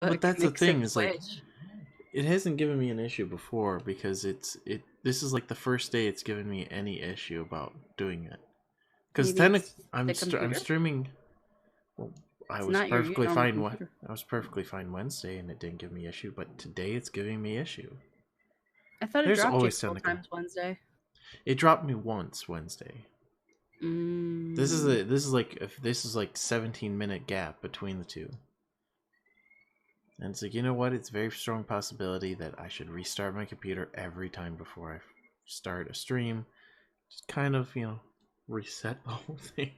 But that's the mix and thing, is like, switch. it hasn't given me an issue before because this is like the first day it's given me any issue about doing it. Because Maybe technically, it's the I'm computer. streaming. Well, It's not your normal computer. I was perfectly fine Wednesday, and it didn't give me issue. But today, it's giving me issue. I thought it There's dropped you a always couple technical. times Wednesday. It dropped me once Wednesday. This is Mm. this is like 17-minute gap between the two. And it's like, you know what? It's a very strong possibility that I should restart my computer every time before I start a stream. Just kind of, reset the whole thing.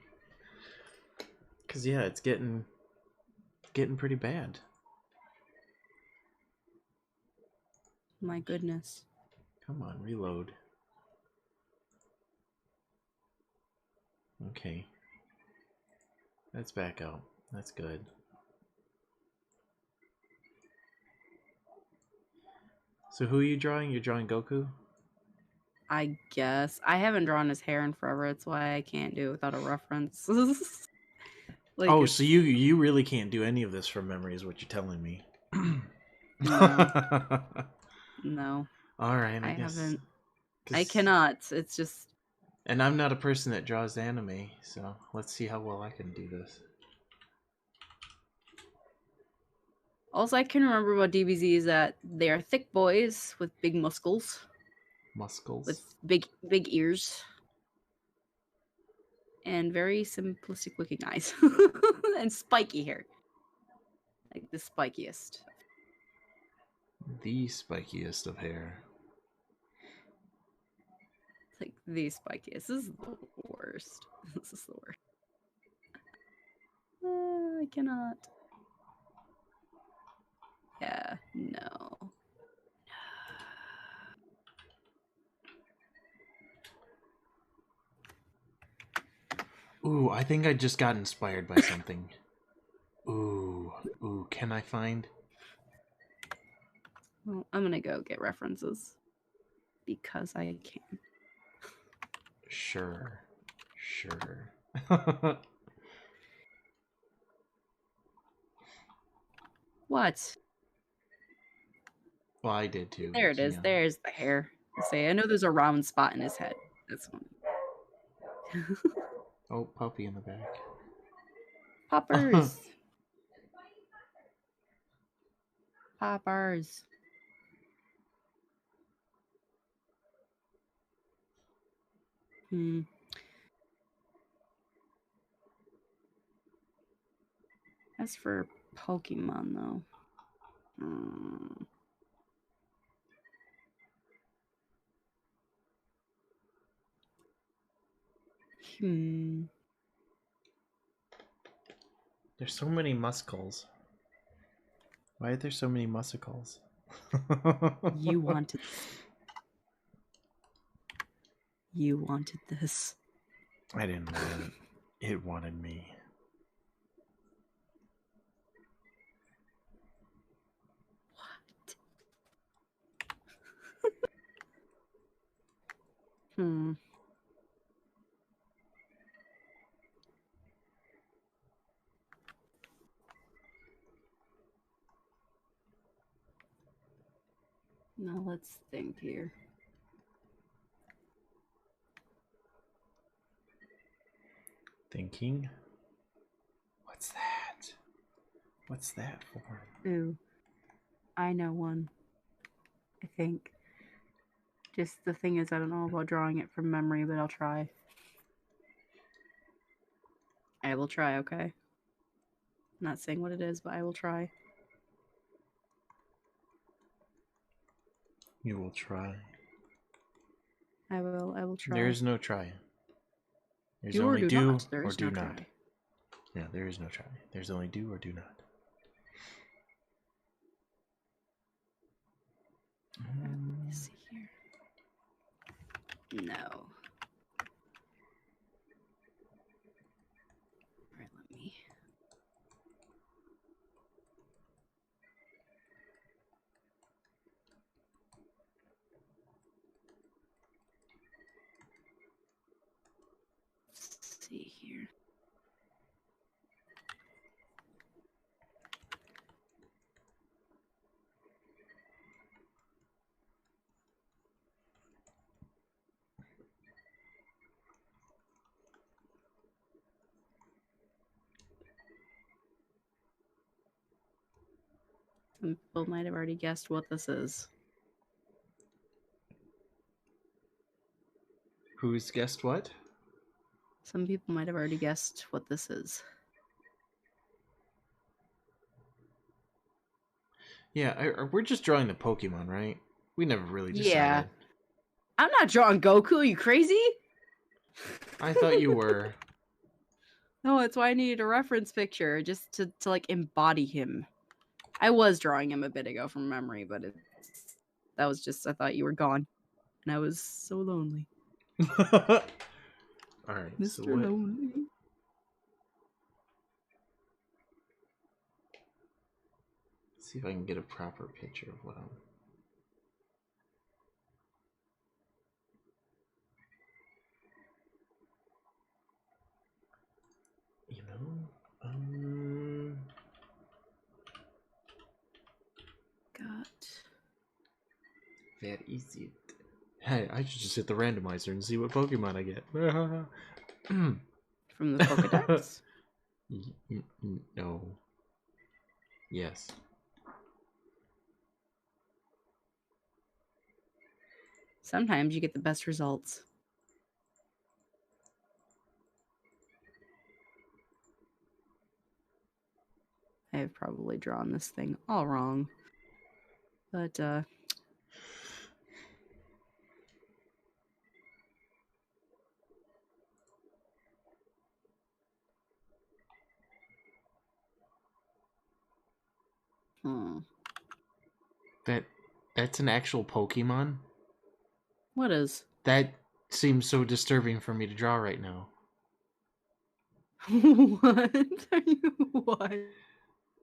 Cause yeah, it's getting pretty bad. My goodness. Come on, reload. Okay. That's back out. That's good. So who are you drawing? You're drawing Goku? I guess. I haven't drawn his hair in forever. That's why I can't do it without a reference. Like, Oh, it's... so you really can't do any of this from memory, is what you're telling me. No. No. All right, I I guess. haven't. I cannot. It's just... And I'm not a person that draws anime, so let's see how well I can do this. All I can remember about DBZ is that they are thick boys with big muscles. Muscles. With big ears. And very simplistic looking eyes. And spiky hair. Like the spikiest. The spikiest of hair. Like the spikiest. This is the worst. This is the worst. I cannot. Yeah, no. Ooh, I think I just got inspired by something. Ooh, can I find? Well, I'm gonna go get references. Because I can. Sure. What? Well, I did too. There it is. Yeah. There's the hair. I know there's a round spot in his head. That's one. Oh, puppy in the back. Poppers. Poppers. As for Pokemon, though. There's so many muscles. Why are there so many musicles? You wanted this. I didn't want it. It wanted me. What? Now let's think here. Thinking? What's that? What's that for? Ooh. I know one. I think. Just the thing is, I don't know about drawing it from memory, but I'll try. I will try, okay? I'm not saying what it is, but I will try. You will try. I will try. There is no try. There's do only or do not. There or is do no not. try. Yeah, there is no try. There's only do or do not. Let me see here. No. Alright, let me. Let's see here. Some people might have already guessed what this is. Who's guessed what? Some people might have already guessed what this is. Yeah, we're just drawing the Pokemon, right? We never really decided. Yeah. I'm not drawing Goku. Are you crazy? I thought you were. No, that's why I needed a reference picture, just to like embody him. I was drawing him a bit ago from memory, but that was just, I thought you were gone. And I was so lonely. Alright, Mr. so what? Lonely. See if I can get a proper picture of what I'm... You know? Got... That is it. Hey, I should just hit the randomizer and see what Pokemon I get. From the Pokedex? No. Yes. Sometimes you get the best results. I have probably drawn this thing all wrong. But, That's an actual Pokemon? What is? That seems so disturbing for me to draw right now. What? Are you what?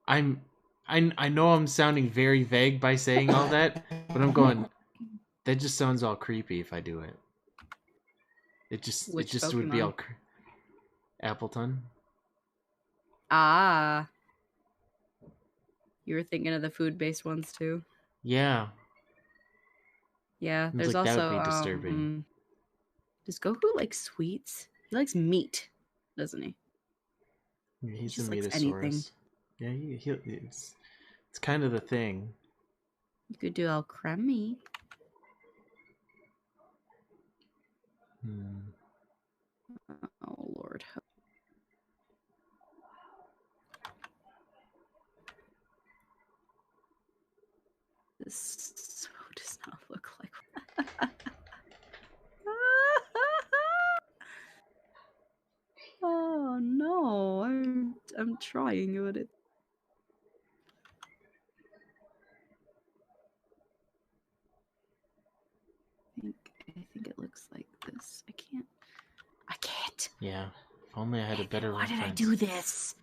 I know I'm sounding very vague by saying all that, but I'm going, that just sounds all creepy if I do it. It just Which would be Pokemon? all Appleton. Ah. You were thinking of the food-based ones too? Yeah. Yeah, Seems there's like that also would be disturbing. Does Goku like sweets? He likes meat, doesn't he? He's Just a likes anything. Metasaurus. Yeah, it's kind of the thing. You could do alchemy. Oh Lord. This so does not look like. Oh no! I'm trying, but it. I think it looks like this. I can't. Yeah. If only I had a better Why reference. did I do this?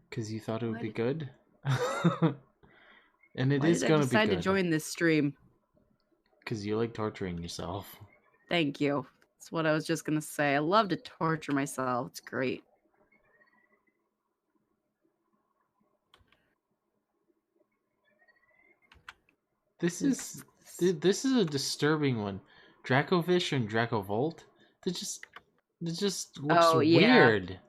Because you thought it would Why be did- good? And it Why is did I going to be decide to good. join this stream? Because you like torturing yourself. Thank you. That's what I was just gonna say. I love to torture myself. It's great. This is a disturbing one. Dracovish and Dracovolt. It just looks Oh yeah. weird.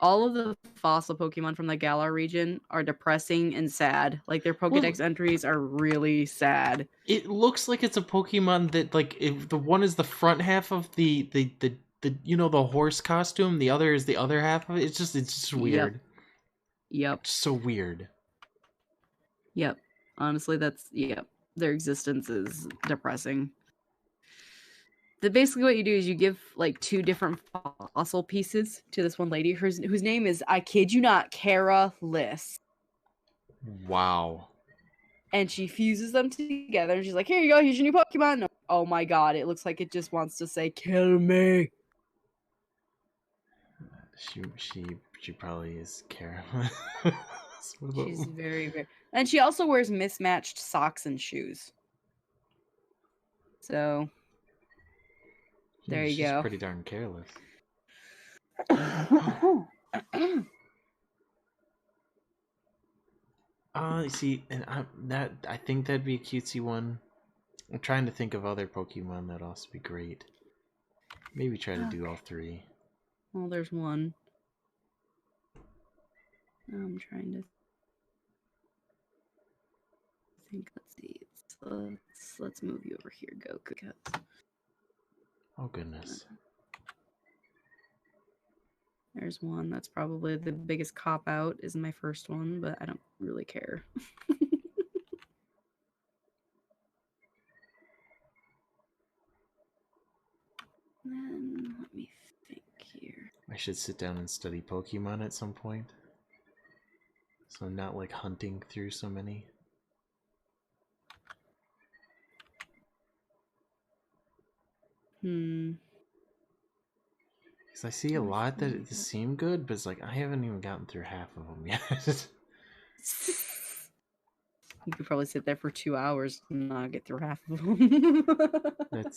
All of the fossil Pokemon from the Galar region are depressing and sad. Like their Pokedex entries are really sad. It looks like it's a Pokemon that like if the one is the front half of the the horse costume, the other is the other half of it. It's just weird. Yep. It's so weird. Yep. Honestly, their existence is depressing. Basically what you do is you give like 2 different fossil pieces to this one lady whose name is, I kid you not, Kara Liss. Wow. And she fuses them together and she's like, here you go, here's your new Pokemon. Oh my god, it looks like it just wants to say, kill me. She probably is Kara. She's very, very... And she also wears mismatched socks and shoes. So, there you go. She's pretty darn careless. See, and I think that'd be a cutesy one. I'm trying to think of other Pokemon that'd also be great. Maybe try to do all 3. Well, there's one. I'm trying to... think, let's see. Let's move you over here, Goku. 'Cause Oh, goodness. there's one that's probably the biggest cop out is my first one, but I don't really care. Then let me think here. I should sit down and study Pokemon at some point. So I'm not like hunting through so many. Because I see a lot that seem good, but it's like I haven't even gotten through half of them yet. You could probably sit there for 2 hours and not get through half of them.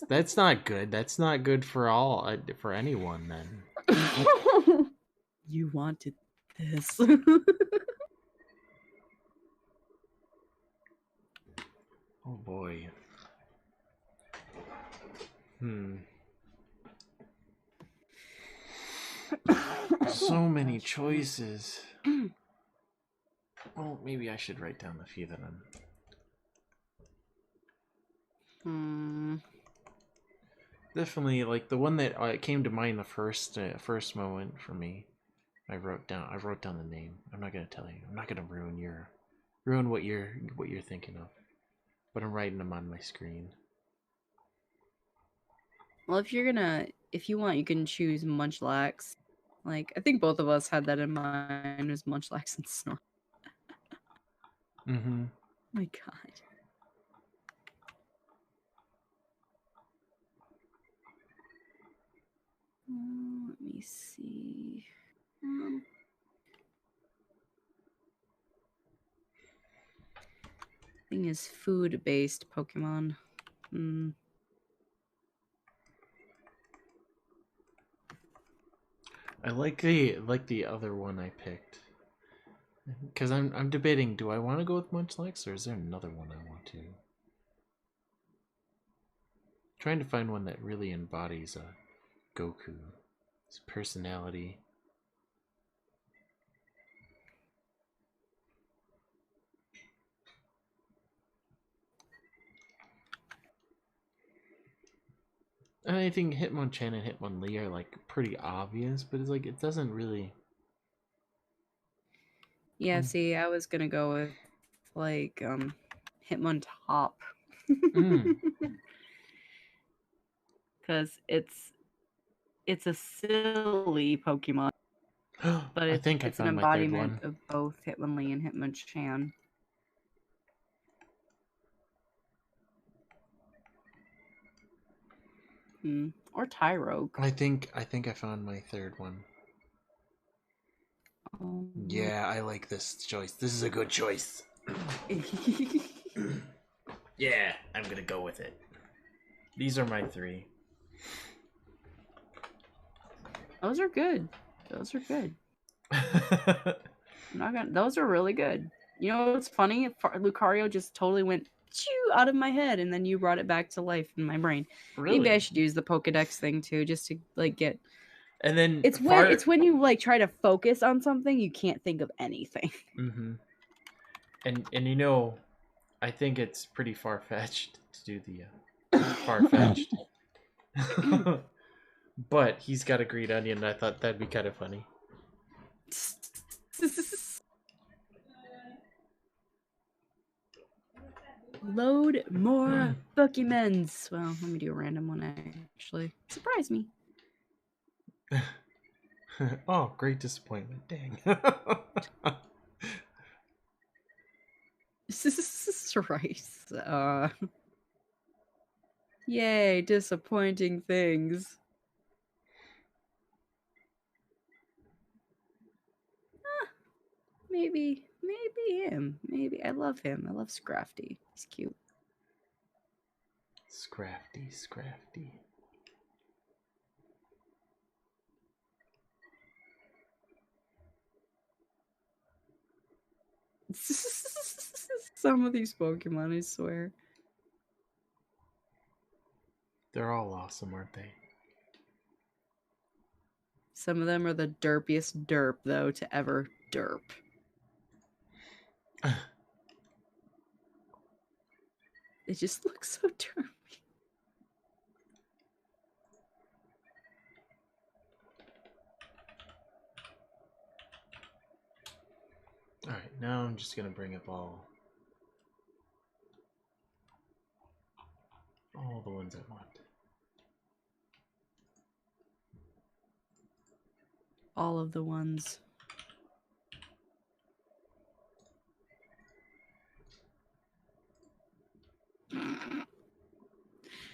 That's not good. That's not good for for anyone then. You wanted this. Oh boy. So many choices. Well, maybe I should write down the few that I'm. Definitely, like the one that came to mind the first moment for me. I wrote down the name. I'm not gonna tell you. I'm not gonna ruin what you're thinking of. But I'm writing them on my screen. Well, if you want, you can choose Munchlax. Like, I think both of us had that in mind, was Munchlax and Snort. Mm-hmm. My God. Let me see. Thing is food-based Pokemon. I like the other one I picked. Because I'm debating, do I want to go with Munchlax or is there another one I want to? Trying to find one that really embodies Goku, his personality. And I think Hitmonchan and Hitmonlee are like pretty obvious, but it's like it doesn't really. Yeah, see, I was gonna go with like Hitmontop. Because it's a silly Pokemon, but I think I it's an found my third embodiment one. of both Hitmonlee and Hitmonchan. Or Tyrogue. I think I found my third one. Yeah, I like this choice. This is a good choice. Yeah, I'm gonna go with it. These are my three. Those are good. Those are good. Those are really good. You know what's funny? Lucario just totally went out of my head, and then you brought it back to life in my brain. Really? Maybe I should use the Pokedex thing too, just to like get. And then it's when you like try to focus on something, you can't think of anything. Mm-hmm. And you know, I think it's pretty far fetched to do the far fetched. But he's got a green onion, and I thought that'd be kind of funny. Load more BoogieMans. Well, let me do a random one actually. Surprise me. Oh, great disappointment. Dang. Rice. Yay, disappointing things. Maybe him. Maybe. I love him. I love Scrafty. He's cute. Scrafty. Some of these Pokemon, I swear. They're all awesome, aren't they? Some of them are the derpiest derp, though, to ever derp. It just looks so derpy. Alright, now I'm just gonna bring up all the ones I want. All of the ones.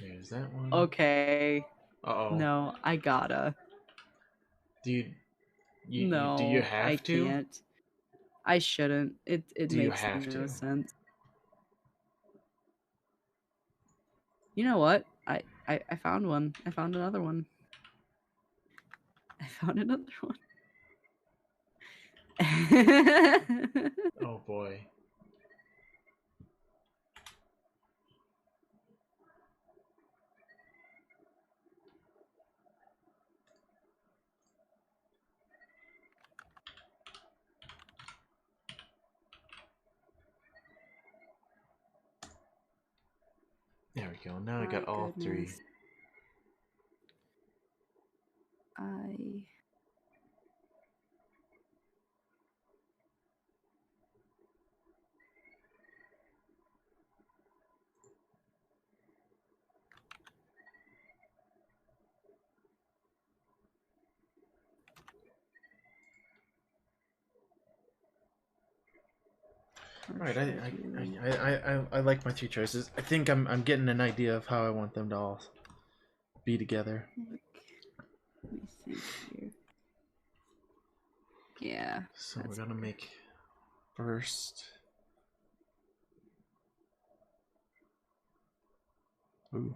There's that one. Okay. Uh-oh. No, I gotta. Do you No, do you have I to? can't. I shouldn't. It Do you makes have no to? sense. You know what? I found one. I found another one. I found another one. Oh boy. There we go. Now I got all three. Alright, I like my three choices. I think I'm getting an idea of how I want them to all be together. Let me think here. Yeah. So we're gonna make first. Ooh.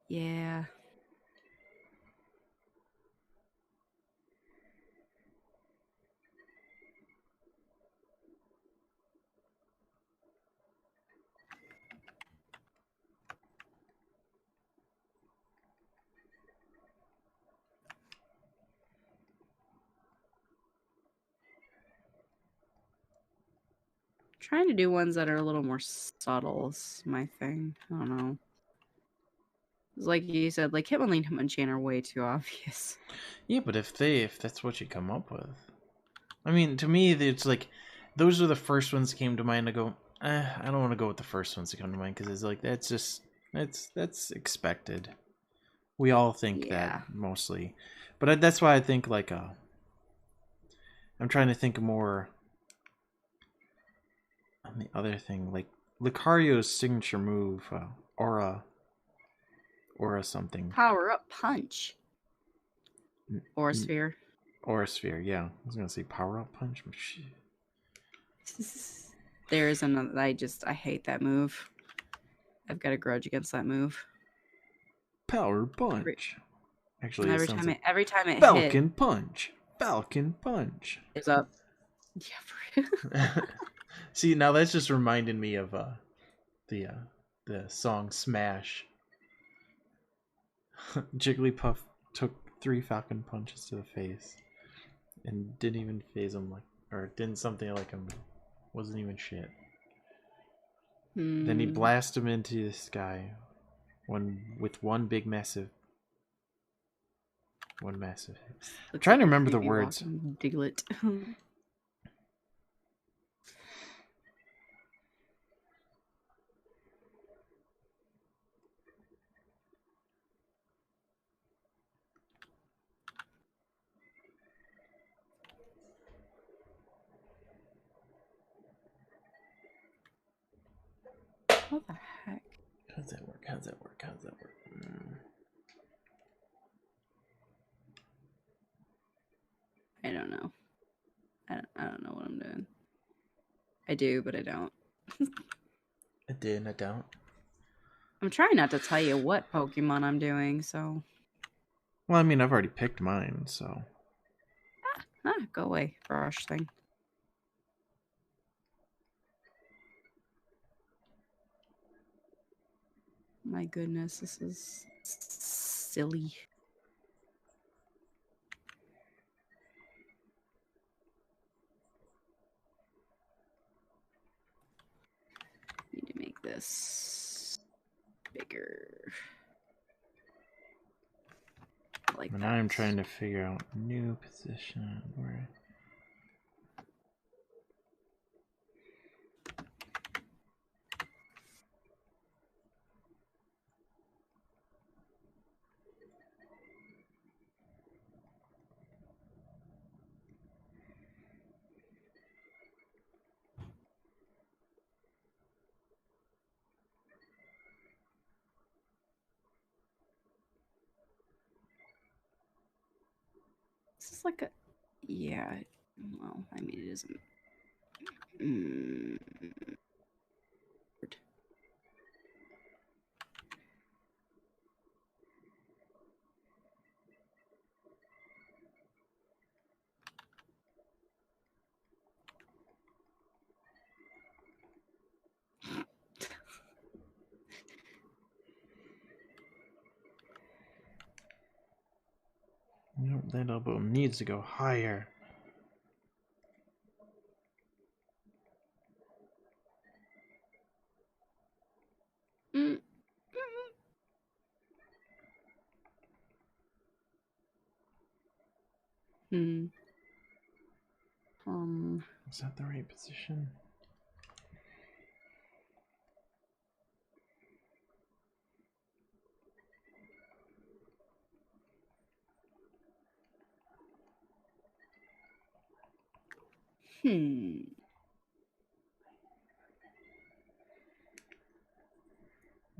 Yeah. Trying to do ones that are a little more subtle is my thing. I don't know. It's like you said, like Hitmonlee and Hitmonchan are way too obvious. Yeah, but if that's what you come up with. I mean, to me, it's like, those are the first ones that came to mind. I go, I don't want to go with the first ones that come to mind, because it's like, that's expected. We all think that, mostly. But that's why I think, like, I'm trying to think more on the other thing, like Lucario's signature move, Aura something. Power up punch. Aura sphere. Aura sphere, yeah. I was gonna say power up punch, but shit. There's another. I hate that move. I've got a grudge against that move. Power punch. Actually, every time it Falcon hit, punch. Falcon punch. Is up. Yeah. See, now that's just reminding me of the song Smash. Jigglypuff took 3 Falcon punches to the face and didn't even phase him, or didn't something like him. Wasn't even shit. Then he blasted him into the sky with one massive hit. I'm trying to remember the words. Diglett. What the heck? How's that work? I don't know. I don't know what I'm doing. I do, but I don't. I did and I don't. I'm trying not to tell you what Pokemon I'm doing, so. Well, I mean, I've already picked mine, so. Go away, brush thing. My goodness, this is silly. this bigger. Like and that. I'm trying to figure out new position where. This is like a, yeah. Well, I mean, it isn't. Nope, that elbow needs to go higher. Is that the right position?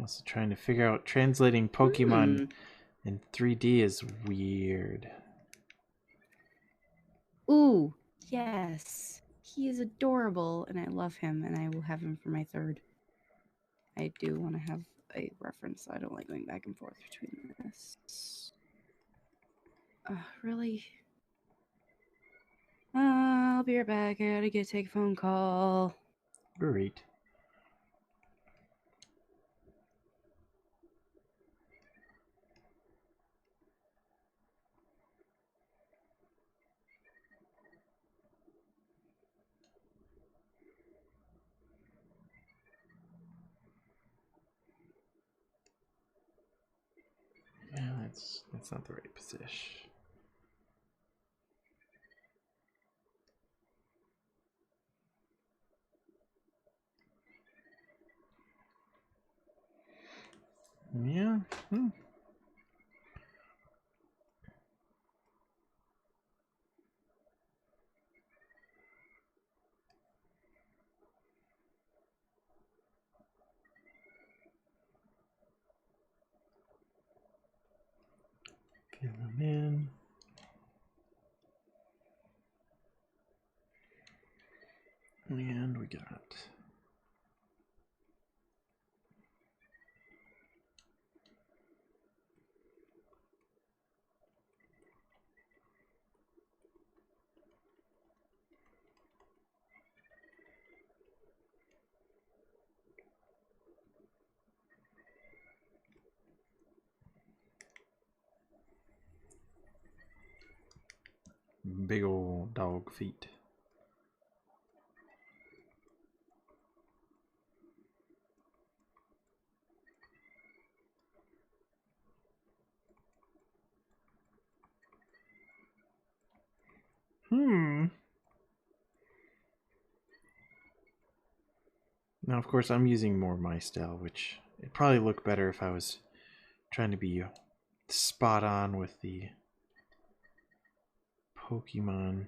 Also trying to figure out translating Pokemon in 3D is weird. Ooh, yes. He is adorable, and I love him, and I will have him for my third. I do want to have a reference. I don't like going back and forth between this. Really? I'll be right back. I gotta take a phone call. Great. Yeah, that's not the right position. Yeah. Get them in. And we got big old dog feet. Now, of course, I'm using more my style, which it'd probably look better if I was trying to be spot on with the Pokemon.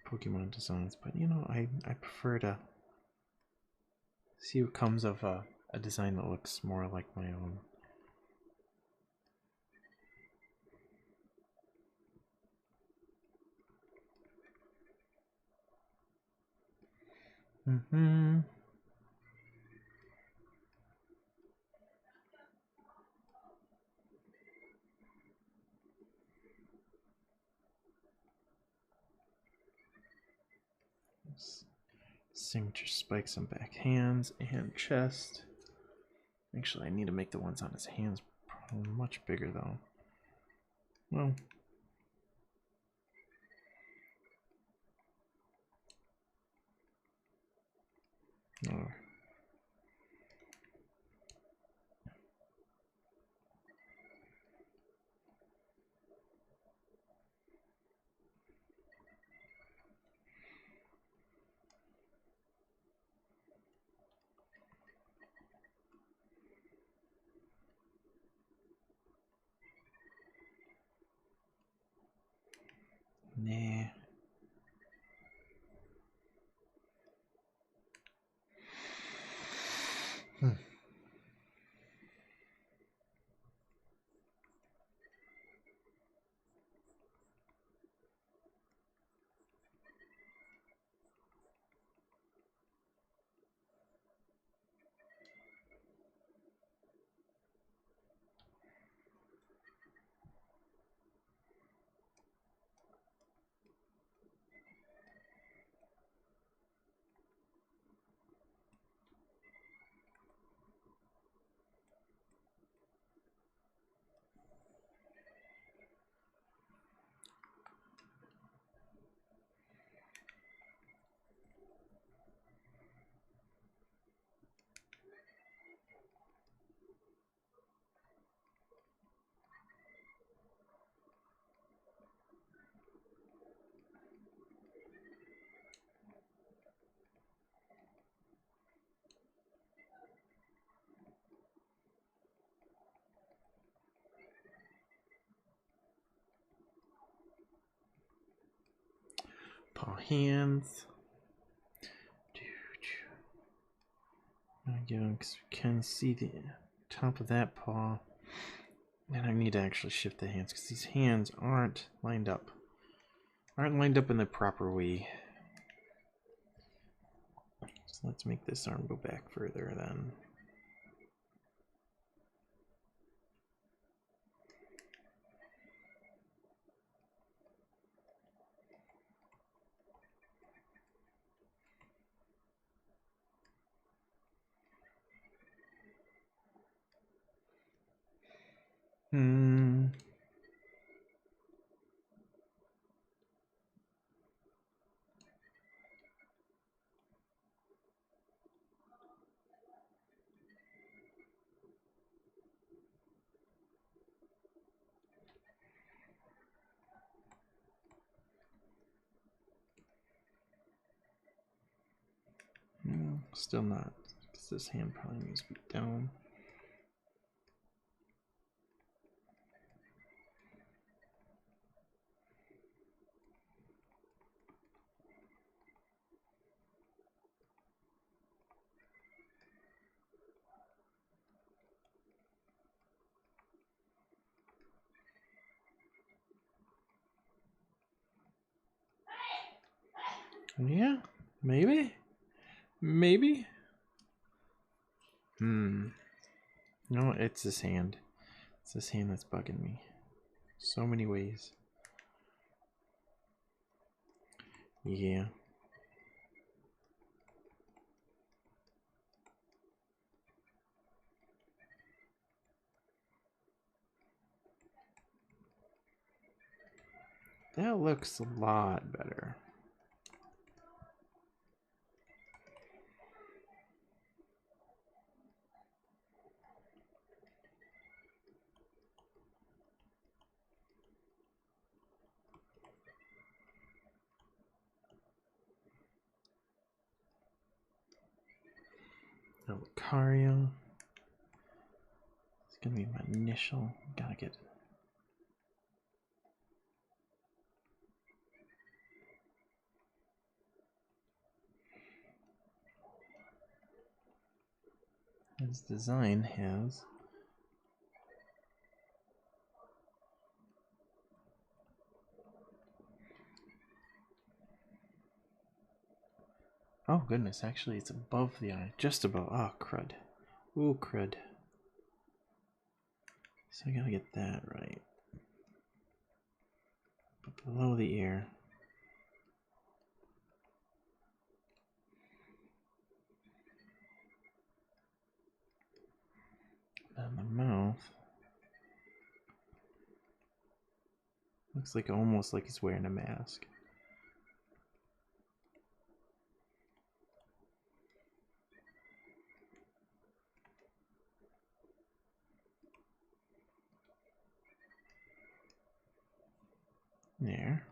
Pokemon designs, but you know, I prefer to see what comes of a design that looks more like my own. Signature spikes on back hands and chest. Actually, I need to make the ones on his hands much bigger though. Well, Oh. Nah. Paw hands. Again, because we can see the top of that paw. And I need to actually shift the hands because these hands aren't lined up. Aren't lined up in the proper way. So let's make this arm go back further then. No, still not, because this hand probably needs to be down. Yeah, maybe? Maybe? No, it's this hand. It's this hand that's bugging me. So many ways. Yeah. That looks a lot better. Lucario. It's gonna be my initial. Gotta get. His design has. Oh goodness, actually it's above the eye. Just above. Oh, crud. Ooh, crud. So I gotta get that right. But below the ear. And the mouth. Looks like almost like he's wearing a mask. There.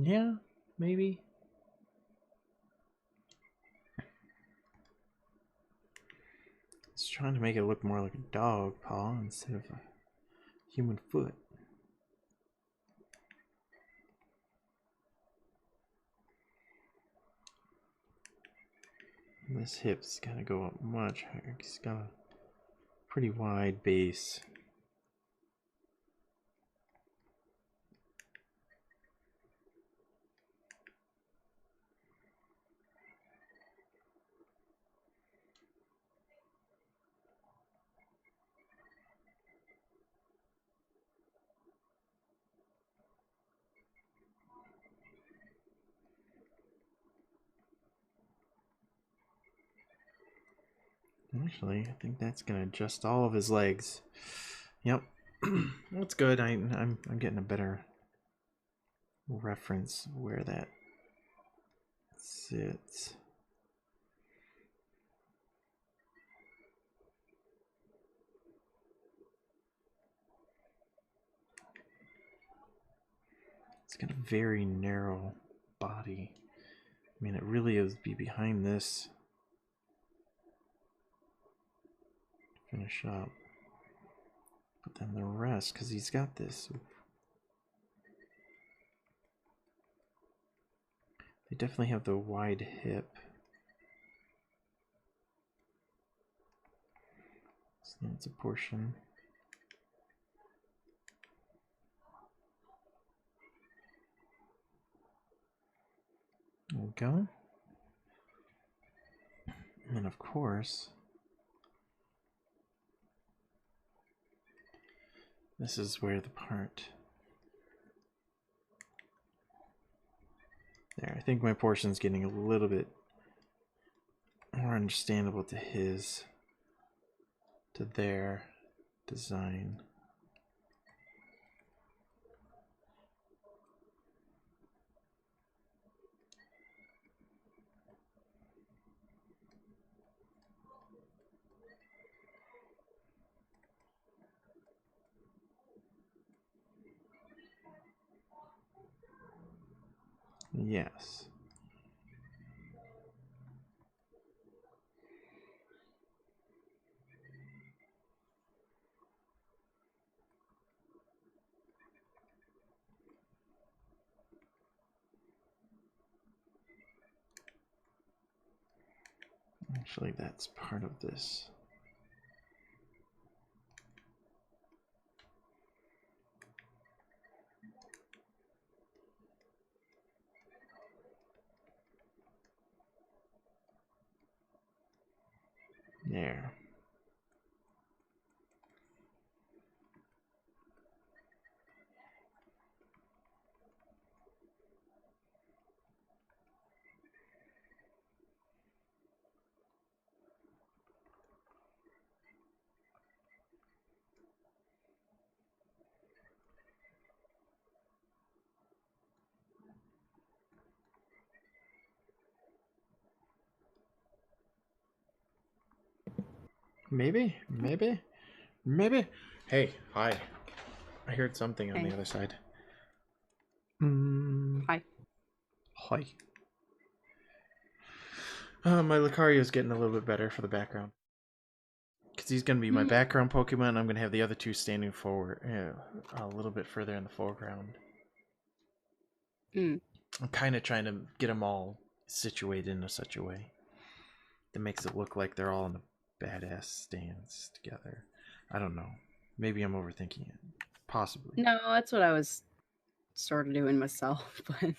Yeah, maybe. It's trying to make it look more like a dog paw instead of a human foot. This hip's gotta go up much higher. He's got a pretty wide base. Actually, I think that's gonna adjust all of his legs. Yep, that's good. I'm getting a better reference where that sits. It's got a very narrow body. I mean, it really is be behind this. Finish up. But then the rest, because he's got this. They definitely have the wide hip. So that's a portion. There we go. And then, of course, this is where the part. There, I think my portion's getting a little bit more understandable to his, to their design. Yes. Actually, that's part of this. There. Maybe, maybe, maybe. Hey, hi. I heard something on the other side. Hi. Hi. My Lucario's getting a little bit better for the background. Because he's going to be my background Pokemon. I'm going to have the other two standing forward, a little bit further in the foreground. I'm kind of trying to get them all situated in such a way that makes it look like they're all in a badass stance together. I don't know. Maybe I'm overthinking it. Possibly. No, that's what I was sort of doing myself, but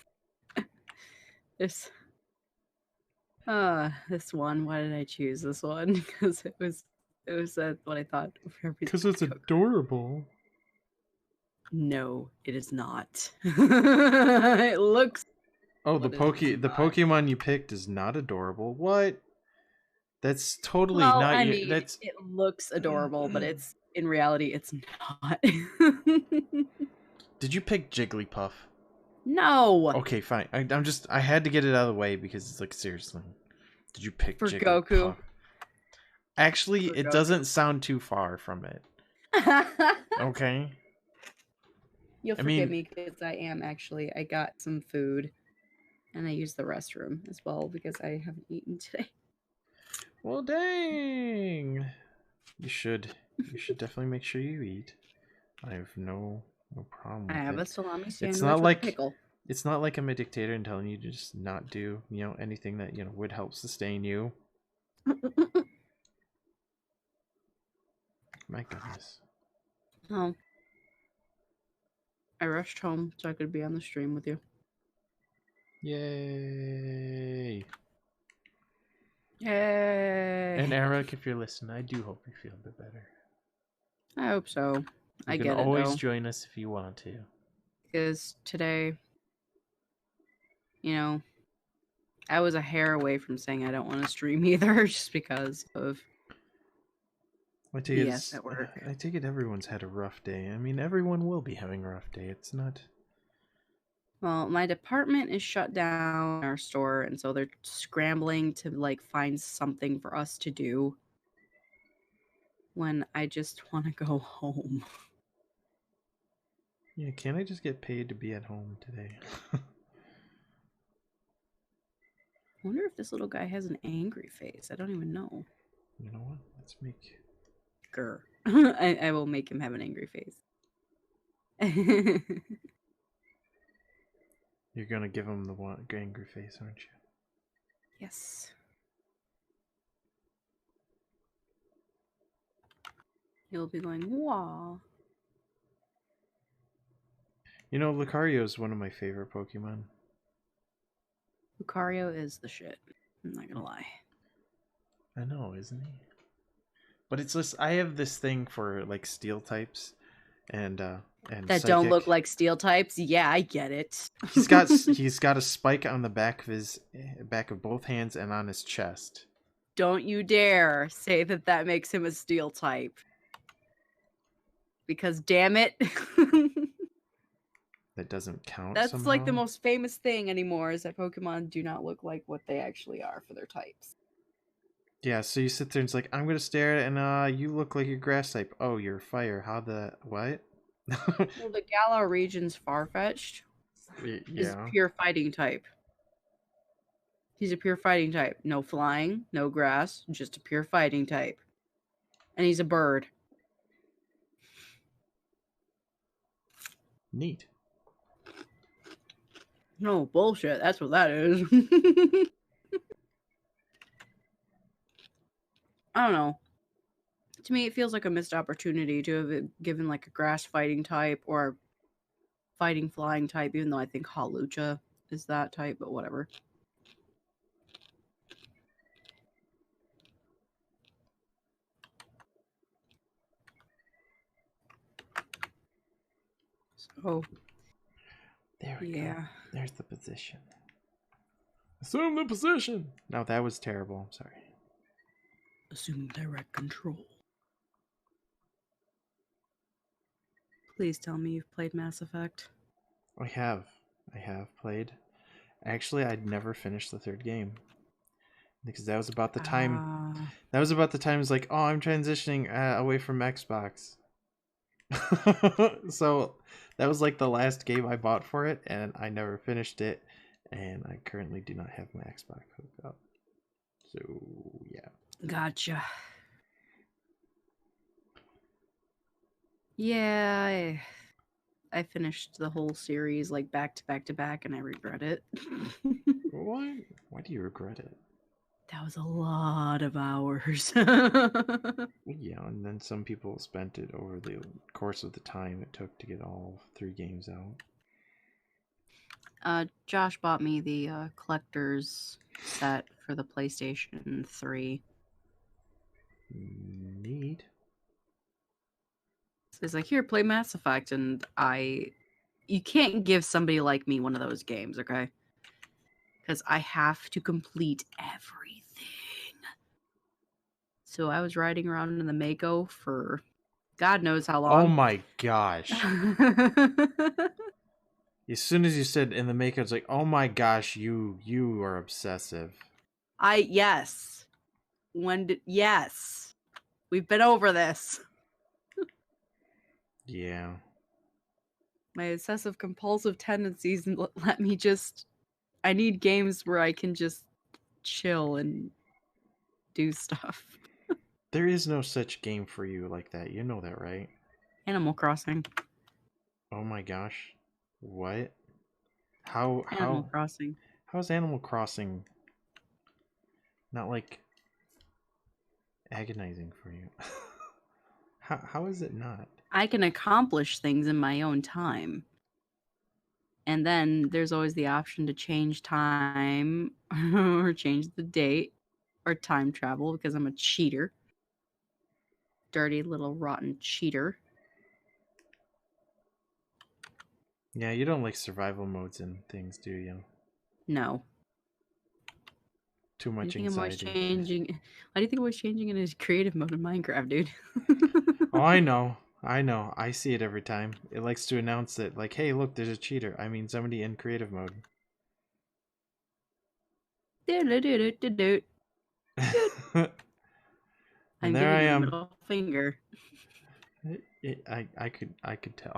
this. This one. Why did I choose this one? Because it was what I thought for every Because it's cook. adorable. No, it is not. It looks. Oh, But it is the not. Pokemon you picked is not adorable. What? That's totally Well, not I your. mean, That's. it looks adorable, but it's in reality, it's not. Did you pick Jigglypuff? No, Okay, fine. I'm just. I had to get it out of the way because it's like seriously. Did you pick for Goku. Jigglypuff? Actually, For it Goku. doesn't sound too far from it. Okay. You'll I forgive mean, me because I am actually. I got some food, and I used the restroom as well because I haven't eaten today. well, dang. You should. You should definitely make sure you eat. I have no problem I with have a it. salami It's sandwich not with a like pickle. it's not like I'm a dictator and telling you to just not do, anything that, would help sustain you. My goodness. Oh, I rushed home so I could be on the stream with you. Yay. Yay! And Eric, if you're listening, I do hope you feel a bit better. I hope so. You I can get it always though, join us if you want to. because today, I was a hair away from saying I don't want to stream either, just because of I take BS at work. I take it everyone's had a rough day. I mean, everyone will be having a rough day. It's not. Well, my department is shut down in our store, and so they're scrambling to find something for us to do when I just want to go home. Yeah, can't I just get paid to be at home today? I wonder if this little guy has an angry face. I don't even know. You know what? Let's make. Grr. I will make him have an angry face. You're gonna give him the one angry face, aren't you? Yes. He'll be going, wah. Lucario is one of my favorite Pokemon. Lucario is the shit. I'm not gonna lie. I know, isn't he? But it's just I have this thing for like steel types and That psychic. don't look like steel types. Yeah, I get it. he's got a spike on the back of both hands and on his chest. Don't you dare say that makes him a steel type. Because damn it. That doesn't count. That's somehow. like the most famous thing anymore is that Pokemon do not look like what they actually are for their types. Yeah, so you sit there and it's like, I'm gonna stare at it and you look like you're grass type. Oh, you're fire. How the what? Well, the Galar region's Farfetch'd is Yeah. pure fighting type. He's a pure fighting type. No flying, no grass, just a pure fighting type. And he's a bird. Neat. No, bullshit. That's what that is. I don't know. To me, it feels like a missed opportunity to have given like a grass fighting type or fighting flying type, even though I think Hawlucha is that type, but whatever. So, There we yeah. go. There's the position. Assume the position. No, that was terrible. I'm sorry. Assume direct control. Please tell me you've played Mass Effect. I have played. Actually, I'd never finished the third game because that was about the time. That was about the time. It's like, oh, I'm transitioning away from Xbox. So that was like the last game I bought for it, and I never finished it. And I currently do not have my Xbox hooked up. So yeah. Gotcha. Yeah, I finished the whole series like back to back to back, and I regret it. Why? Why do you regret it? That was a lot of hours. Yeah, and then some people spent it over the course of the time it took to get all 3 games out. Josh bought me the collector's set for the PlayStation 3. Neat. So he's like, here, play Mass Effect. And you can't give somebody like me one of those games, okay? Because I have to complete everything. So I was riding around in the Mako for God knows how long. Oh my gosh. As soon as you said in the makeup, it's like, oh my gosh, you are obsessive. Yes. Yes. We've been over this. Yeah. My obsessive compulsive tendencies let me just. I need games where I can just chill and do stuff. There is no such game for you like that. You know that, right? Animal Crossing. Oh my gosh. What? Animal Crossing. How is Animal Crossing not like agonizing for you? How is it not? I can accomplish things in my own time. And then there's always the option to change time or change the date or time travel because I'm a cheater. Dirty little rotten cheater. Yeah, you don't like survival modes and things, do you? No. Too Why do you much think I'm always anxiety. changing? Why do you think I'm always changing in his creative mode in Minecraft, dude? Oh, I know. I know. I see it every time. It likes to announce that, like, hey, look, there's a cheater. I mean, somebody in creative mode. Do-do-do-do-do-do. And I'm there I giving the am. middle finger. I could tell.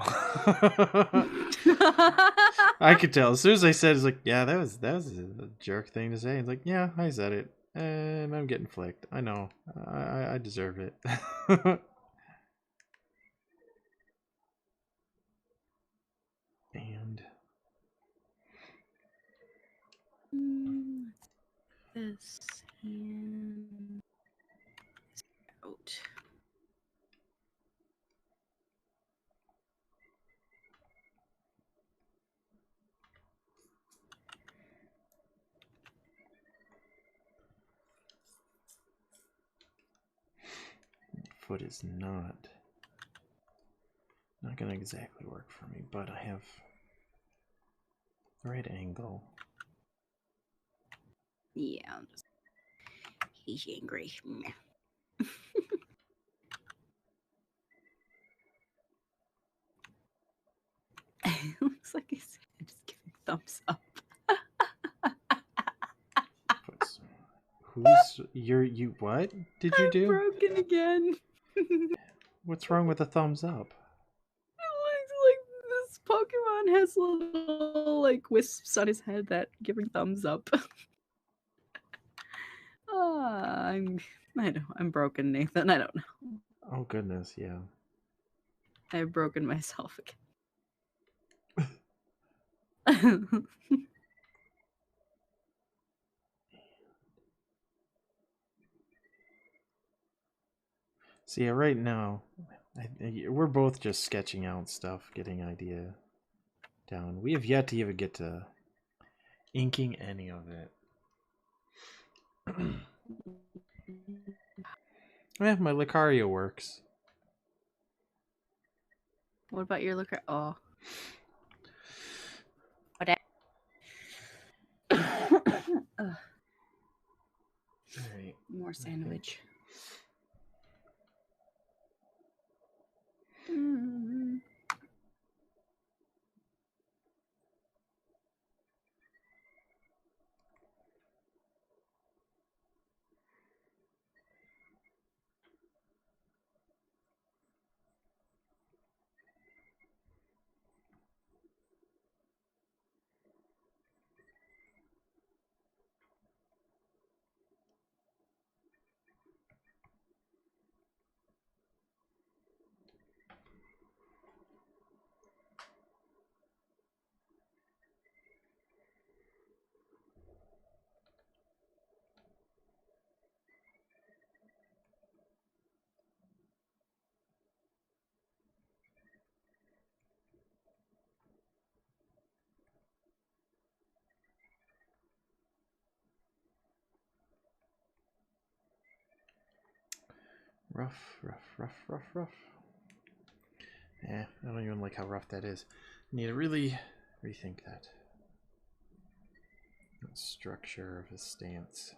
I could tell. As soon as I said, it's like, yeah, that was a jerk thing to say. It's like, yeah, I said it, and I'm getting flicked. I know. I deserve it. And This and out. foot is not gonna exactly work for me, but I have the right angle. Yeah, I'm just. He's angry. It looks like he's just giving thumbs up. Foot's, who's you? What did you I'm do? broken again. What's wrong with a thumbs up? It looks like this Pokemon has little like wisps on his head that giving thumbs up. I'm broken, Nathan. I don't know. Oh goodness, yeah. I've broken myself again. So yeah, right now, we're both just sketching out stuff, getting idea down. We have yet to even get to inking any of it. Eh, my Lucario works. What about your liquor? Oh. Ugh, Alright. more I sandwich. think. Rough, rough, rough, rough, rough. I don't even like how rough that is. I need to really rethink that. Structure of his stance.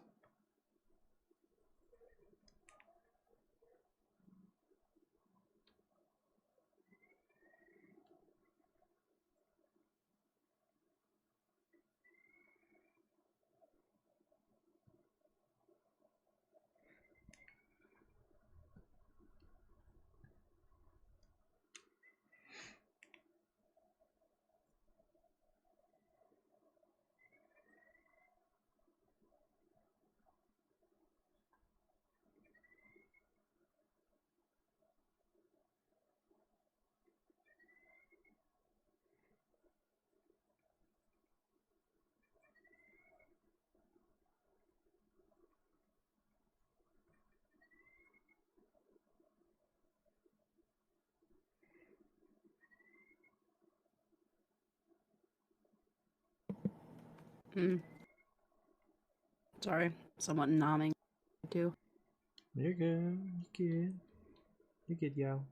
Sorry, somewhat nomming too. You're good. You're good. You're good, yo.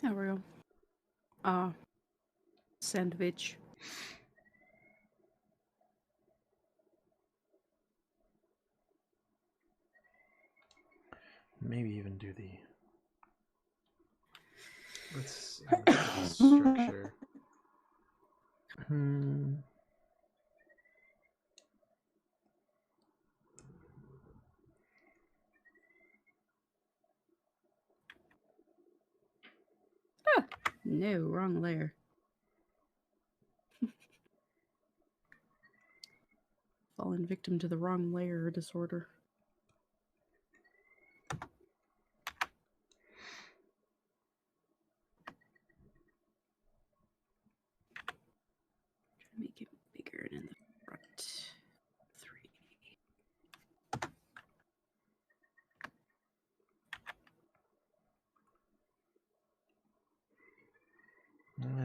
There we go. Sandwich. Maybe even do the. Let's structure. No, wrong layer. Fallen victim to the wrong layer disorder. Try to make it bigger and in the front. 3.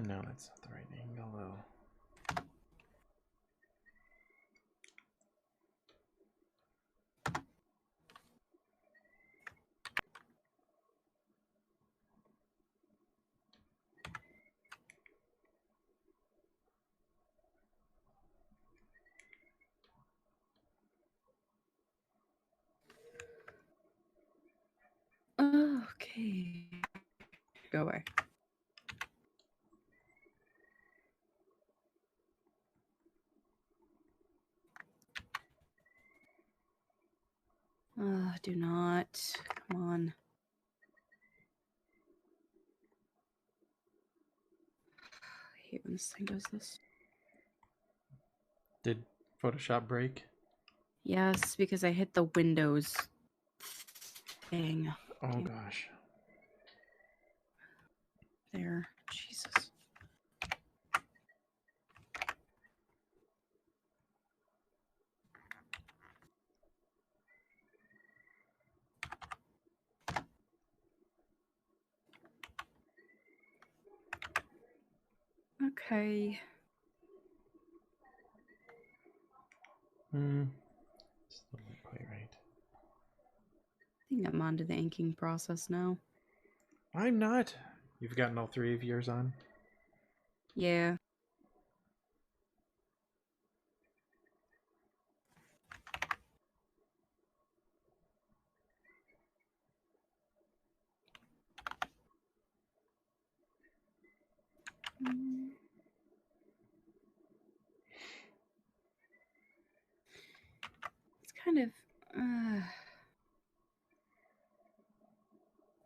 No, that's not the right angle, though. Okay. Go away. Do not. Come on. I hate when this thing does this. Did Photoshop break? Yes, because I hit the Windows thing. Oh Damn. gosh. There. Jesus. Okay. Still not quite right. I think I'm onto the inking process now. I'm not. You've gotten all 3 of yours on? Yeah.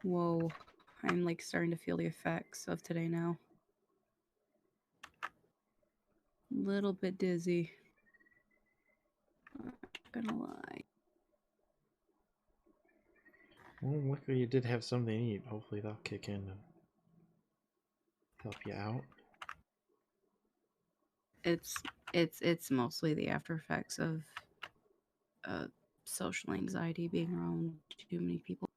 Whoa. I'm like starting to feel the effects of today now. Little bit dizzy. Not gonna lie. Well, luckily you did have something to eat. Hopefully that'll kick in and help you out. It's mostly the after effects of social anxiety, being around too many people.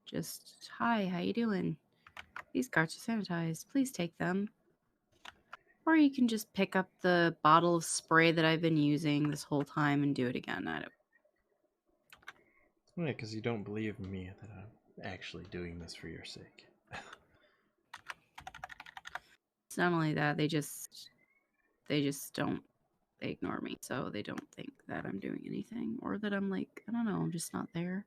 Just, hi, how you doing? These carts are sanitized. Please take them. Or you can just pick up the bottle of spray that I've been using this whole time and do it again. I don't. Yeah, because you don't believe me that I'm actually doing this for your sake. It's not only that, they just don't, they ignore me, so they don't think that I'm doing anything or that I'm like, I don't know, I'm just not there.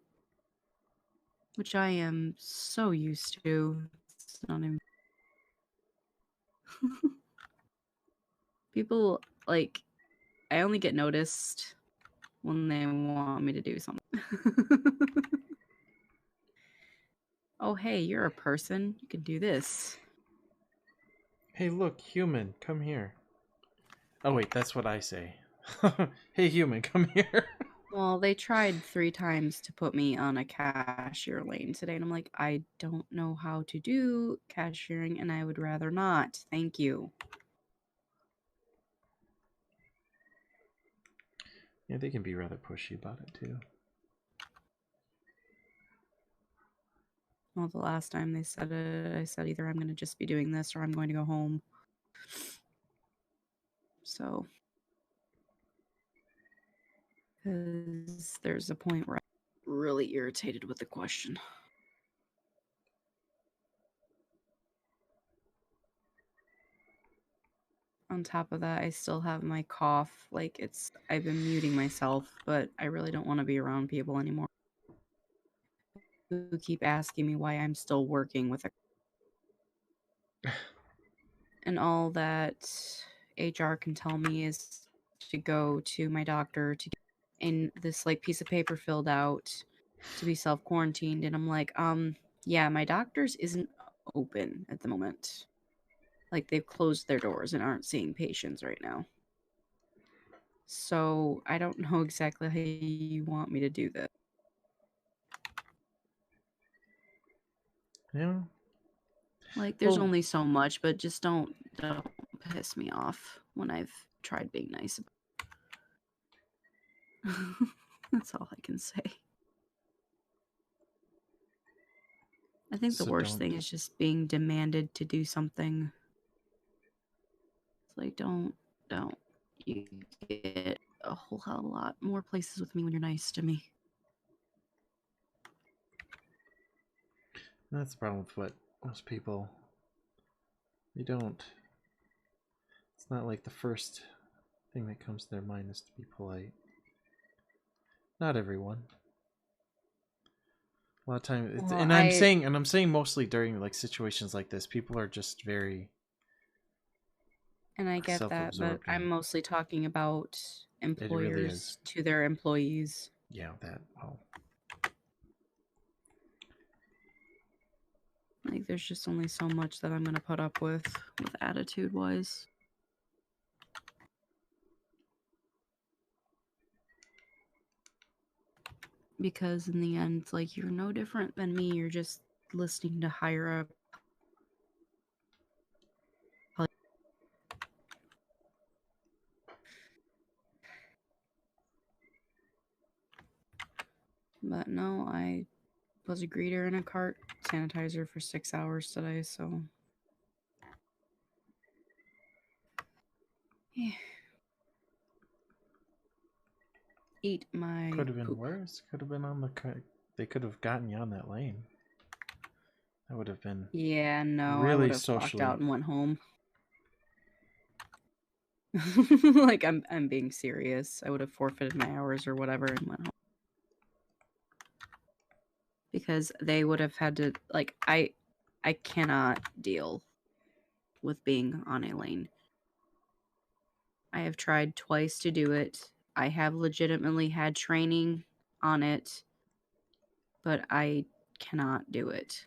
Which I am so used to. It's not even people like I only get noticed when they want me to do something. Oh, hey, you're a person. You can do this. Hey, look, human, come here. Oh, wait, that's what I say. Hey, human, come here. Well, they tried 3 times to put me on a cashier lane today, and I'm like, I don't know how to do cashiering, and I would rather not. Thank you. Yeah, they can be rather pushy about it, too. Well, the last time they said it, I said either I'm going to just be doing this or I'm going to go home. So, because there's a point where I'm really irritated with the question. On top of that, I still have my cough. Like, I've been muting myself, but I really don't want to be around people anymore who keep asking me why I'm still working with a. And all that HR can tell me is to go to my doctor to get in this like piece of paper filled out to be self quarantined. And I'm like, yeah, my doctor's isn't open at the moment. Like they've closed their doors and aren't seeing patients right now. So I don't know exactly how you want me to do this. Yeah. Like there's Well, only so much, but just don't piss me off when I've tried being nice. That's all I can say. I think the so worst don't. thing is just being demanded to do something. It's like don't. You get a whole hell of a lot more places with me when you're nice to me. That's the problem with what most people. They don't. It's not like the first thing that comes to their mind is to be polite. Not everyone. A lot of times, Well, and I'm saying mostly during like situations like this, people are just very I get that, but self-absorbed, I'm and mostly talking about it really is. employers to their employees. Yeah, that. Well, Like there's just only so much that I'm gonna put up with attitude wise. Because in the end, like you're no different than me. You're just listening to higher up. But no, I was a greeter in a cart sanitizer for 6 hours today, so yeah. Eat my could have been poop. worse. Could have been on the. They could have gotten you on that lane. That would have been Yeah, no, I would really have walked socially. out and went home. Like I'm being serious. I would have forfeited my hours or whatever and went home. Because they would have had to like I cannot deal with being on a lane. I have tried twice to do it. I have legitimately had training on it. but I cannot do it.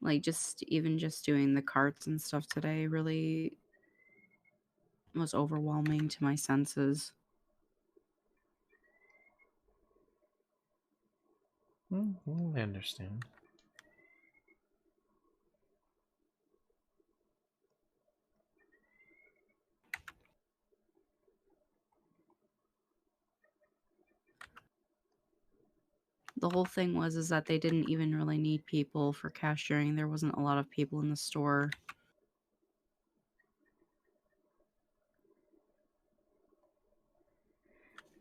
Like, just doing the carts and stuff today really was overwhelming to my senses. I understand. The whole thing was that they didn't even really need people for cashiering. There wasn't a lot of people in the store.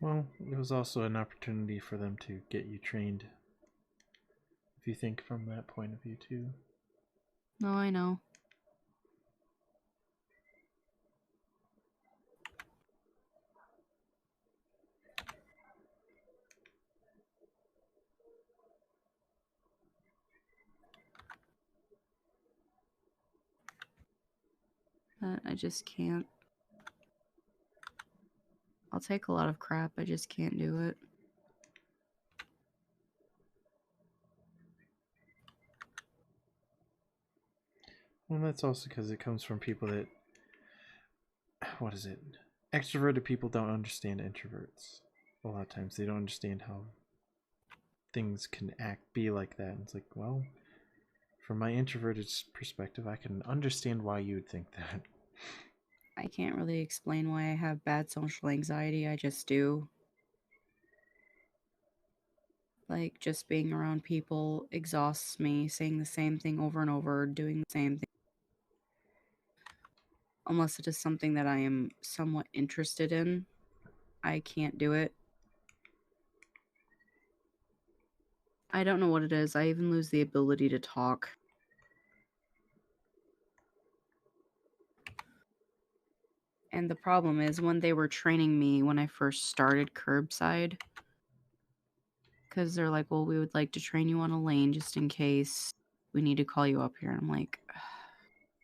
Well, it was also an opportunity for them to get you trained. If you think from that point of view, too. No, I know. But I just can't. I'll take a lot of crap. I just can't do it. Well, that's also because it comes from people that. What is it? Extroverted people don't understand introverts. A lot of times they don't understand how things can be like that. And it's like, well, from my introverted perspective, I can understand why you would think that. I can't really explain why I have bad social anxiety. I just do. Like, just being around people exhausts me, saying the same thing over and over, doing the same thing. Unless it is something that I am somewhat interested in, I can't do it. I don't know what it is. I even lose the ability to talk. And the problem is when they were training me when I first started curbside, because they're like, well, we would like to train you on a lane just in case we need to call you up here. And I'm like,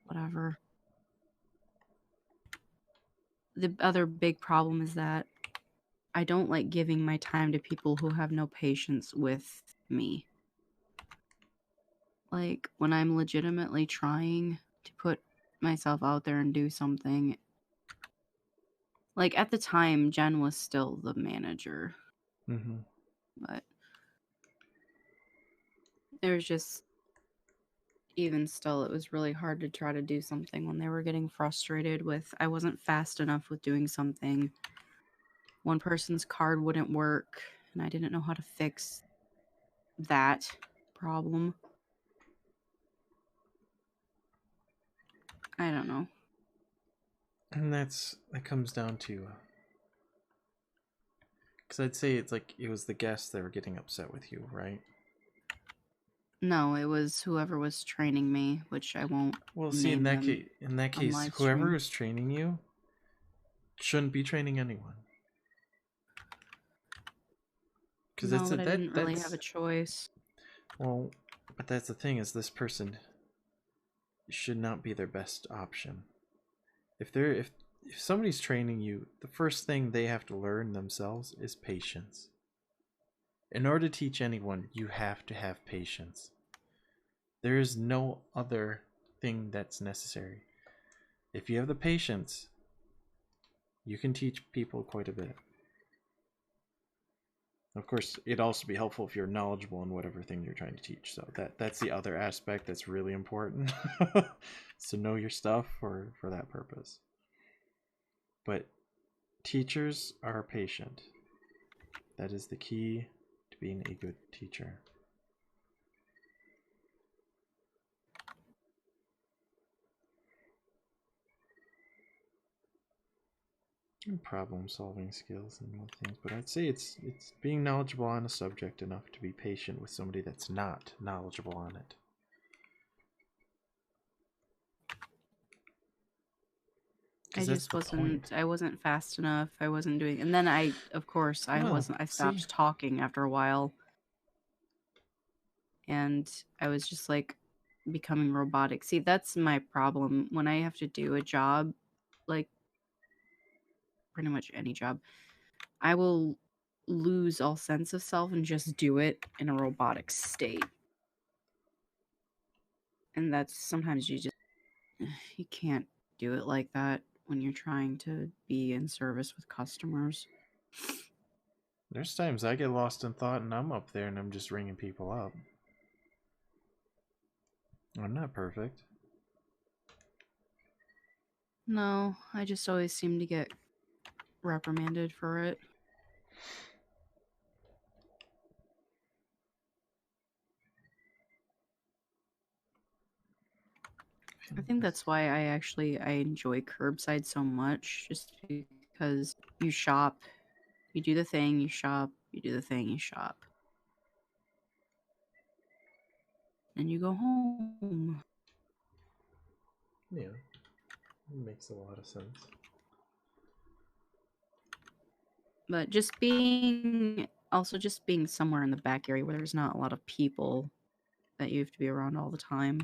whatever. The other big problem is that I don't like giving my time to people who have no patience with me. Like, when I'm legitimately trying to put myself out there and do something. Like, at the time, Jen was still the manager. Mm-hmm. But there was just, even still, it was really hard to try to do something when they were getting frustrated with, I wasn't fast enough with doing something. One person's card wouldn't work, and I didn't know how to fix that problem. I don't know. And that comes down to, because I'd say it's like it was the guests that were getting upset with you, right? No, it was whoever was training me, which I won't Well, see, name them in that on case, live whoever stream. was training you shouldn't be training anyone. Because No, but I didn't really have a choice. Well, but that's the thing, is this person should not be their best option. If somebody's training you, the first thing they have to learn themselves is patience. In order to teach anyone, you have to have patience. There is no other thing that's necessary. If you have the patience, you can teach people quite a bit. Of course, it'd also be helpful if you're knowledgeable in whatever thing you're trying to teach. So that's the other aspect that's really important. So know your stuff for that purpose. But teachers are patient. That is the key to being a good teacher. And problem solving skills and other things, but I'd say it's being knowledgeable on a subject enough to be patient with somebody that's not knowledgeable on it. I That's just the point. I wasn't fast enough. I wasn't doing, and then I, of course, Well, I see, stopped talking after a while. And I was just like, becoming robotic. See, that's my problem. When I have to do a job, like pretty much any job, I will lose all sense of self and just do it in a robotic state. And that's sometimes you can't do it like that when you're trying to be in service with customers. There's times I get lost in thought and I'm up there and I'm just ringing people up. I'm not perfect. No, I just always seem to get reprimanded for it. I think that's why I enjoy curbside so much, just because you shop, you do the thing, you shop, you do the thing, you shop. And you go home. Yeah, it makes a lot of sense. But just being somewhere in the back area where there's not a lot of people that you have to be around all the time.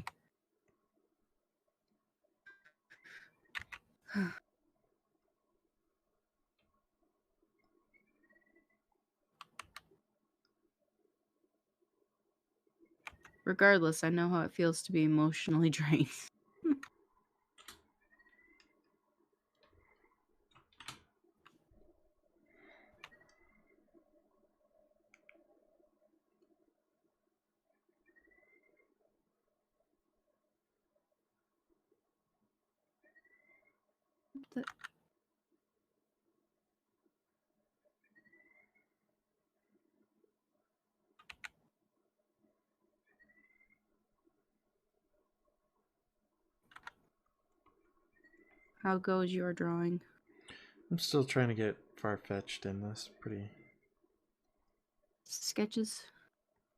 Regardless, I know how it feels to be emotionally drained. How goes your drawing? I'm still trying to get far-fetched in this. Pretty. Sketches?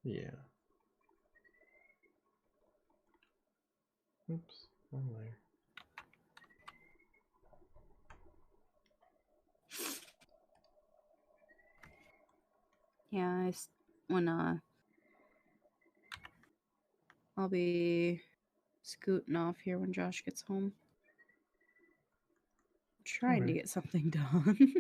Yeah. Oops. One layer. Yeah, when I'll be scooting off here when Josh gets home. Trying to get something done.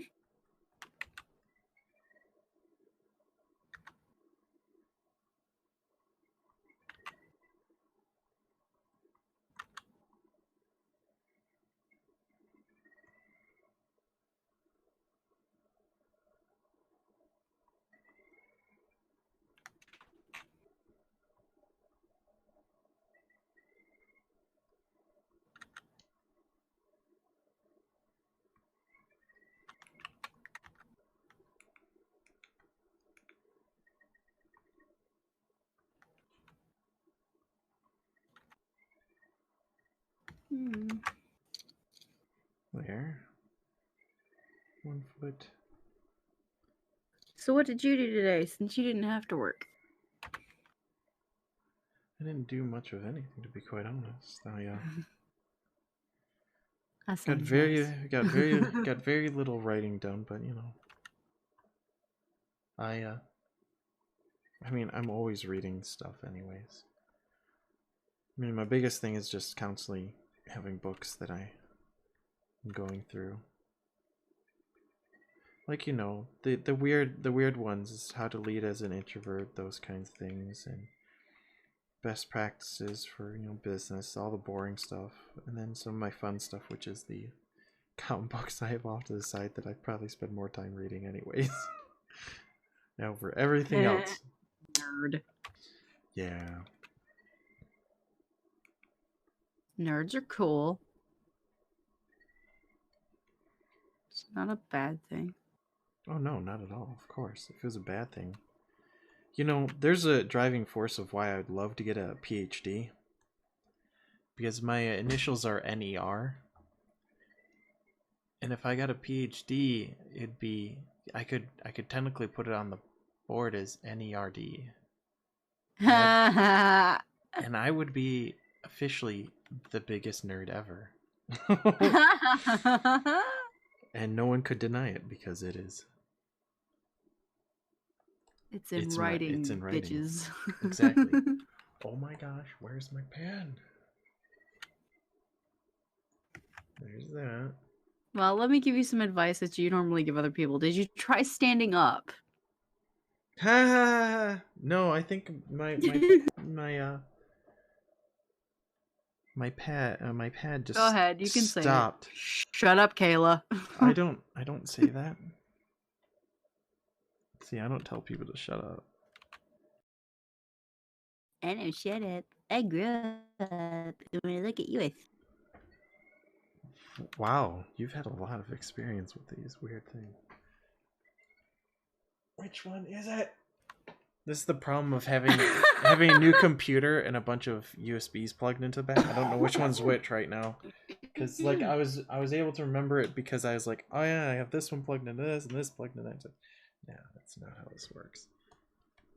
Where? 1 foot. So what did you do today since you didn't have to work? I didn't do much of anything, to be quite honest. That got sounds very nice. got very little writing done, but you know, I mean, I'm always reading stuff anyways. I mean, my biggest thing is just constantly having books that I'm going through. Like, you know, the weird ones is how to lead as an introvert, those kinds of things, and best practices for, you know, business, all the boring stuff, and then some of my fun stuff, which is the comic books I have off to the side that I probably spend more time reading anyways. Now for everything else. Nerd. Yeah. Nerds are cool. It's not a bad thing. Oh no, not at all, of course. If it was a bad thing. You know, there's a driving force of why I'd love to get a PhD. Because my initials are NER. And if I got a PhD, it'd be I could technically put it on the board as NERD. And I would be officially the biggest nerd ever. And no one could deny it because it is. It's in writing, it's in writing. bitches. Exactly. Oh my gosh, where's my pen? There's that. Well, let me give you some advice that you normally give other people. Did you try standing up? Ha! No, I think my my pad just Go ahead, you can say it. stopped. Shut up, Kayla. I don't say that. See, I don't tell people to shut up. I know, shut up. I grew up. When I look at you, Wow, you've had a lot of experience with these weird things. Which one is it? This is the problem of having a new computer and a bunch of USBs plugged into the back. I don't know which one's which right now. Because like I was able to remember it because I was like, oh yeah, I have this one plugged into this and this plugged into that. No, that's not how this works.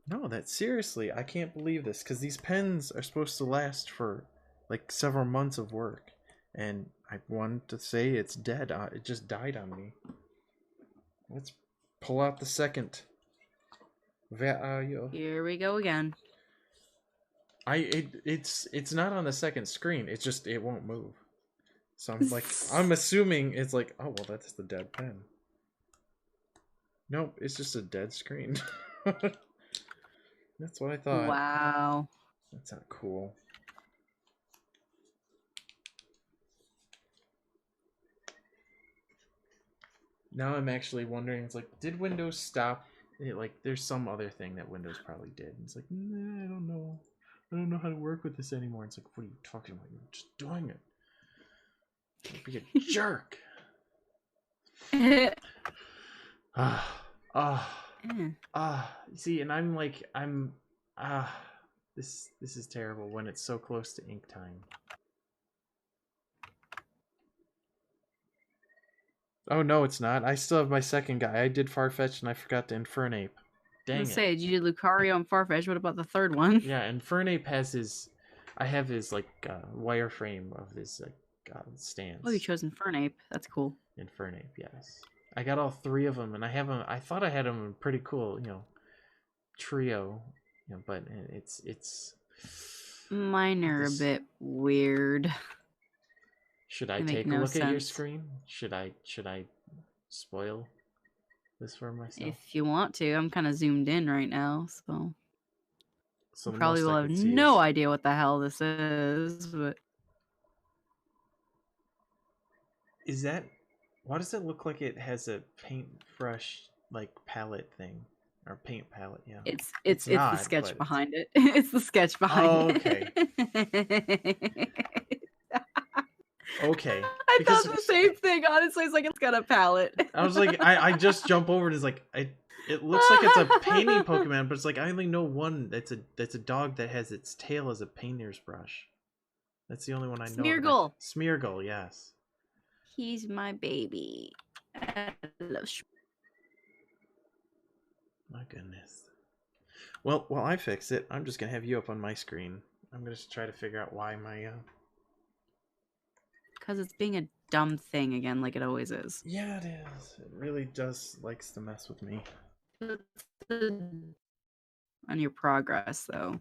No, that seriously, I can't believe this because these pens are supposed to last for like several months of work, and I wanted to say it's dead. It just died on me. Let's pull out the second. Where are you? Here we go again. It's not on the second screen. It's just it won't move. So I'm assuming it's like, oh well, that's the dead pen. Nope, it's just a dead screen. That's what I thought. Wow. That's not cool. Now I'm actually wondering, it's like, did Windows stop? Like, there's some other thing that Windows probably did. It's like, nah, I don't know. I don't know how to work with this anymore. It's like, what are you talking about? You're just doing it. Don't be a jerk. See, and I'm like, this is terrible when it's so close to ink time. Oh no, it's not. I still have my second guy. I did Farfetch and I forgot to Infernape. Dang it. Say, did you do Lucario and Farfetch? What about the third one? Yeah, Infernape has his. I have his like wireframe of his stance. Oh, you chose Infernape. That's cool. Infernape, yes. I got all three of them, and I have them. I thought I had them in pretty cool, trio, but it's. Mine are a bit weird. Should I take a look at your screen? Should I spoil this for myself? If you want to, I'm kind of zoomed in right now, so you probably will have no idea what the hell this is. But is that? Why does it look like it has a paintbrush like palette thing? Or paint palette, yeah. It's not, the sketch behind it. It's the sketch behind it. Okay. Okay. I thought the same thing. Honestly, it's like it's got a palette. I was like, I just jump over and it's like, it looks like it's a painting Pokemon, but it's like I only know one. That's a dog that has its tail as a painter's brush. That's the only one I know. Smeargle. Smeargle, yes. He's my baby. I love My goodness. Well, while I fix it, I'm just gonna have you up on my screen. I'm gonna try to figure out why my because it's being a dumb thing again, like it always is. Yeah, it is. It really does likes to mess with me. On your progress, though.